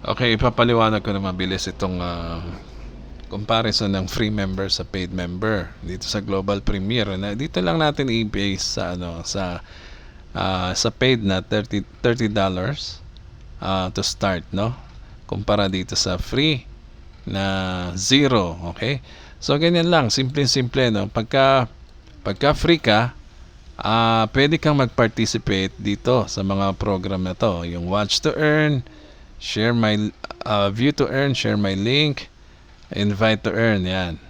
Okay, ipapaliwanag ko na mabilis itong comparison ng free member sa paid member dito sa Global Premier. Na dito lang natin i-base sa sa paid na $30 to start, no? Kumpara dito sa free na zero, okay? So ganyan lang, simple-simple, no? Pagka free ka, pwede kang mag-participate dito sa mga program na to, yung Watch to Earn, share my view to earn, share my link, invite to earn, yan.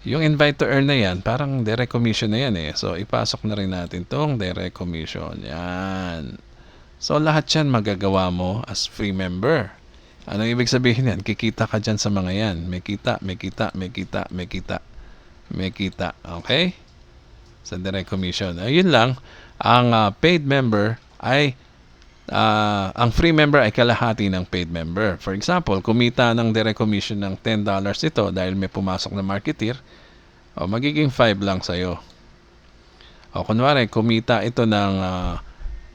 Yung invite to earn na yan, parang direct commission na yan eh. So, ipasok na rin natin tong direct commission. Yan. So, lahat yan magagawa mo as free member. Ano ibig sabihin yan? Kikita ka dyan sa mga yan. May kita, may kita, may kita, may kita. May kita. Okay? Sa direct commission. Ayun lang. Ang paid member ay ang free member ay kalahati ng paid member. For example, kumita ng direct commission ng $10 ito dahil may pumasok na marketeer, magiging 5 lang sa'yo. O kunwari, kumita ito ng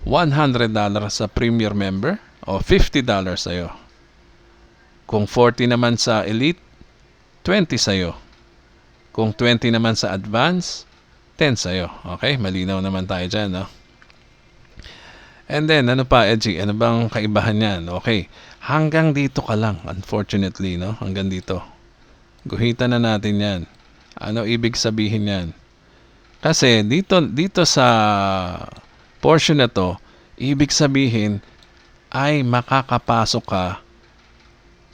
$100 sa premier member, o $50 sa'yo. Kung 40 naman sa elite, 20 sa'yo. Kung 20 naman sa advance, 10 sa'yo. Okay? Malinaw naman tayo dyan, no? And then, ano pa, Edgy? Ano bang kaibahan yan? Okay. Hanggang dito ka lang, unfortunately, no? Hanggang dito. Guhitan na natin yan. Ano ibig sabihin yan? Kasi, dito sa portion na to, ibig sabihin ay makakapasok ka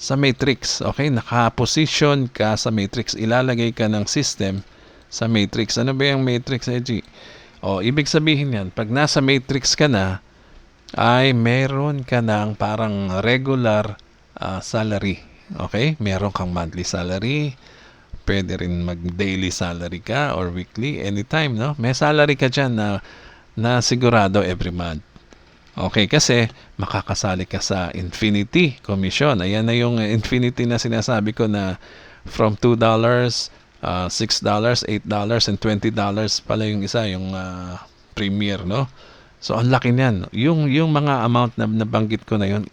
sa matrix. Okay? Nakaposition ka sa matrix. Ilalagay ka ng system sa matrix. Ano ba yung matrix, Edgy? Ibig sabihin yan, pag nasa matrix ka na, ay meron ka ng parang regular salary. Okay? Meron kang monthly salary. Pwede rin mag-daily salary ka or weekly, anytime, no? May salary ka dyan na sigurado every month. Okay, kasi makakasali ka sa Infinity Commission. Ayan na yung Infinity na sinasabi ko na from $2, $6, $8, and $20 pala yung isa, yung premier, no? So, ang laki niyan. Yung mga amount na nabanggit ko na yun,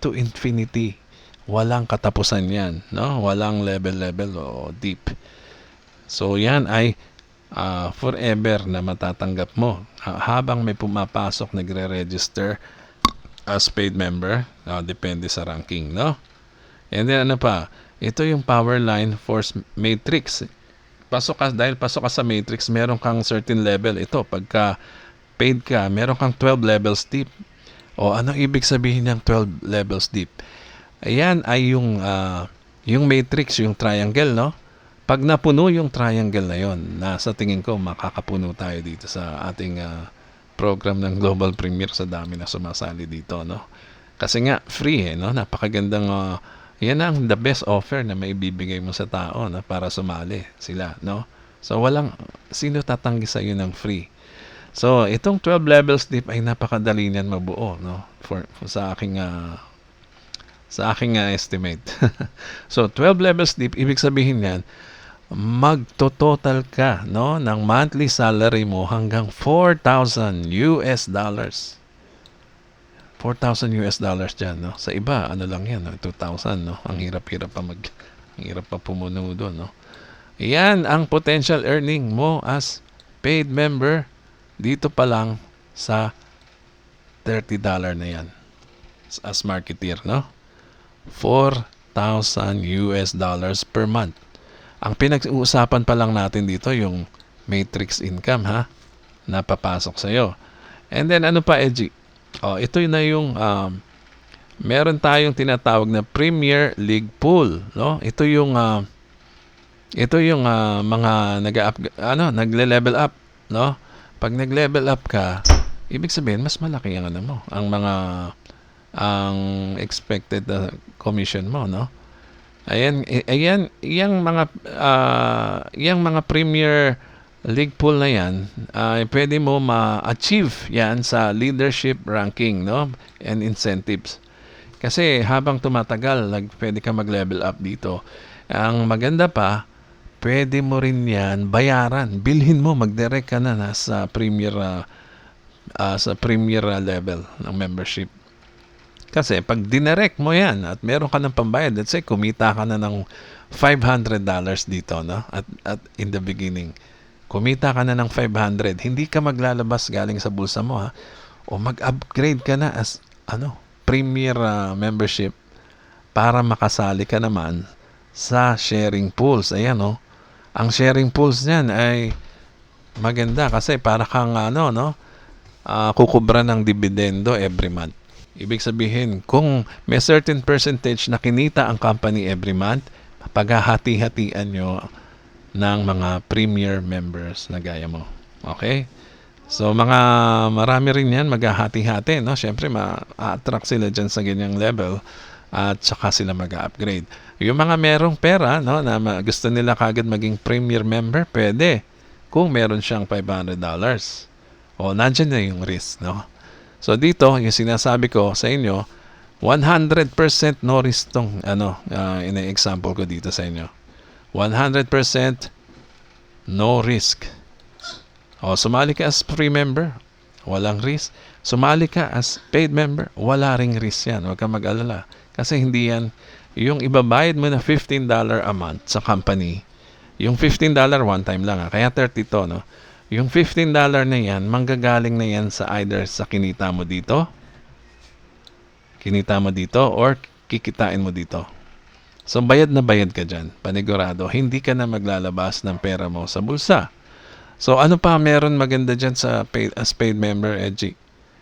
to infinity. Walang katapusan yan, no? Walang level o deep. So, yan ay forever na matatanggap mo. Habang may pumapasok, nagre-register as paid member, depende sa ranking, no? And then, ano pa? Ito yung Powerline Force Matrix. Dahil pasok ka sa matrix, meron kang certain level. Ito, pagka paid ka, meron kang 12 levels deep. Ano ibig sabihin ng 12 levels deep? Ayan ay yung matrix, yung triangle, no? Pag napuno yung triangle na yon, sa tingin ko makakapuno tayo dito sa ating program ng Global Premier sa dami na sumasali dito, no? Kasi nga free no? Napakagandang yan ang the best offer na maibibigay mo sa tao na para sumali sila, no? So sino tatanggi sa iyo ng free? So, itong 12 levels deep ay napakadali niyan mabuo, no? Sa aking estimate. So, 12 levels deep, ibig sabihin niyan, magto-total ka, no, ng monthly salary mo hanggang $4,000. $4,000 diyan, no? Sa iba, ano lang 'yan, no? 2,000, no? Ang hirap-hirap pa pumuno doon, no? Yan ang potential earning mo as paid member dito pa lang sa $30 na yan as marketeer, no? $4,000 per month. Ang pinag-uusapan pa lang natin dito yung matrix income, ha? Napapasok sa'yo. And then, ano pa, Edgy? Ito na yung meron tayong tinatawag na Premier League Pool, no? Ito yung mga nagle-level up, no? Pag nag-level up ka, ibig sabihin mas malaki ang ang expected commission mo, no? Yung mga Premier League pool na yan, pwede mo ma-achieve yan sa leadership ranking, no? And incentives. Kasi habang tumatagal, pwede ka mag-level up dito. Ang maganda pa, pwede mo rin yan bayaran. Bilhin mo, mag-direct ka na sa premier level ng membership. Kasi pag dinirect mo yan at meron ka ng pambayad, let's say kumita ka na ng $500 dito, no? At in the beginning, kumita ka na ng 500, hindi ka maglalabas galing sa bulsa mo, ha? O mag-upgrade ka na as premier membership para makasali ka naman sa sharing pools. Ayan, no? Ang sharing pools niyan ay maganda kasi para kang kukubra ng dividendo every month. Ibig sabihin, kung may certain percentage na kinita ang company every month, paghahati-hatian nyo ng mga premier members na gaya mo. Okay? So, marami rin yan, maghahati-hati, no? Siyempre, ma-attract sila dyan sa ganyang level at saka sila mag-upgrade. Yung mga merong pera, no, na gusto nila kagad maging premier member, pwede. Kung meron siyang $500. O, nandyan na yung risk, no? So dito, yung sinasabi ko sa inyo, 100% no risk tong ina-example ko dito sa inyo. 100% no risk. O, sumali ka as free member, walang risk. Sumali ka as paid member, wala ring risk yan. Huwag kang mag-alala. Kasi hindi yan, yung ibabayad mo na $15 a month sa company, yung $15 one time lang, kaya 30 to, no? Yung $15 na yan, manggagaling na yan sa either sa kinita mo dito, or kikitain mo dito. So, bayad na bayad ka dyan. Panigurado, hindi ka na maglalabas ng pera mo sa bulsa. So, ano pa meron maganda dyan sa as paid member, Edgy?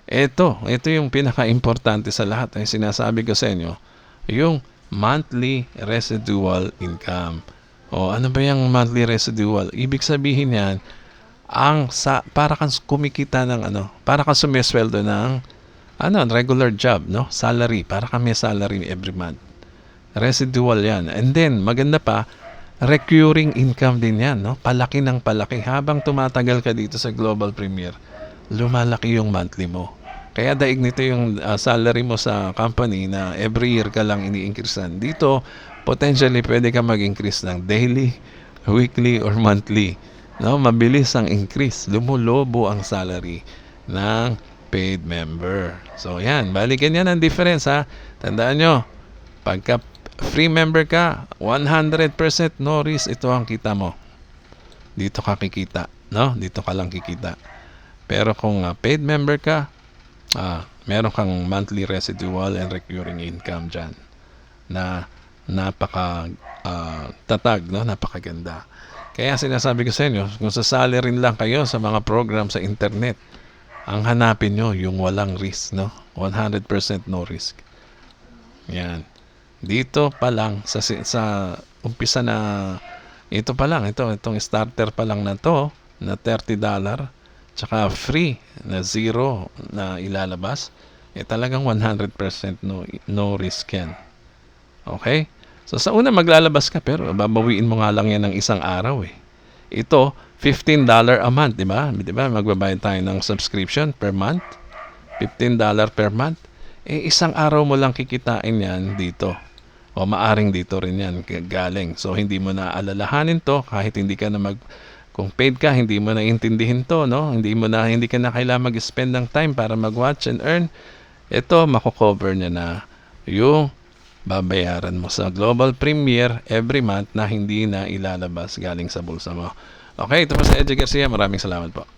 Ito yung pinaka-importante sa lahat. Ay sinasabi ko sa inyo, yung monthly residual income. O, ano ba yung monthly residual? Ibig sabihin yan, para kang kumikita ng para kang sumisweldo ng regular job, no? Salary, para kang may salary every month. Residual yan. And then, maganda pa, recurring income din yan, no? Palaki ng palaki. Habang tumatagal ka dito sa Global Premier, lumalaki yung monthly mo. Kaya daig nito yung salary mo sa company na every year ka lang ini-increasean. Dito, potentially, pwede ka mag-increase ng daily, weekly, or monthly. No, mabilis ang increase. Lumulobo ang salary ng paid member. So, yan. Balikan yan ang difference, ha? Tandaan nyo, pagka free member ka, 100% no risk, ito ang kita mo. Dito ka kikita. No? Dito ka lang kikita. Pero kung paid member ka, meron kang monthly residual and recurring income dyan na napaka tatag, no? Napakaganda. Kaya sinasabi ko sa inyo, kung sasali rin lang kayo sa mga program sa internet, ang hanapin nyo yung walang risk, no? 100% no risk. Yan. Dito pa lang, sa umpisa na, ito pa lang, itong starter pa lang na to, na $30, tsaka free na zero na ilalabas, talagang 100% no risk yan. Okay? So, sa una maglalabas ka, pero babawiin mo nga lang yan ng isang araw, eh. Ito, $15 a month, di ba? Magbabayad tayo ng subscription per month. $15 per month. Isang araw mo lang kikitain yan dito. O maaring dito rin yan galing. So, hindi mo na alalahanin to kahit hindi ka na kung paid ka, hindi mo na intindihin to, no? Hindi ka na kailangan mag-spend ng time para mag-watch and earn. Ito, mako-cover niya na yung babayaran mo sa Global Premier every month na hindi na ilalabas galing sa bulsa mo. Okay, ito po si Edgy Garcia. Maraming salamat po.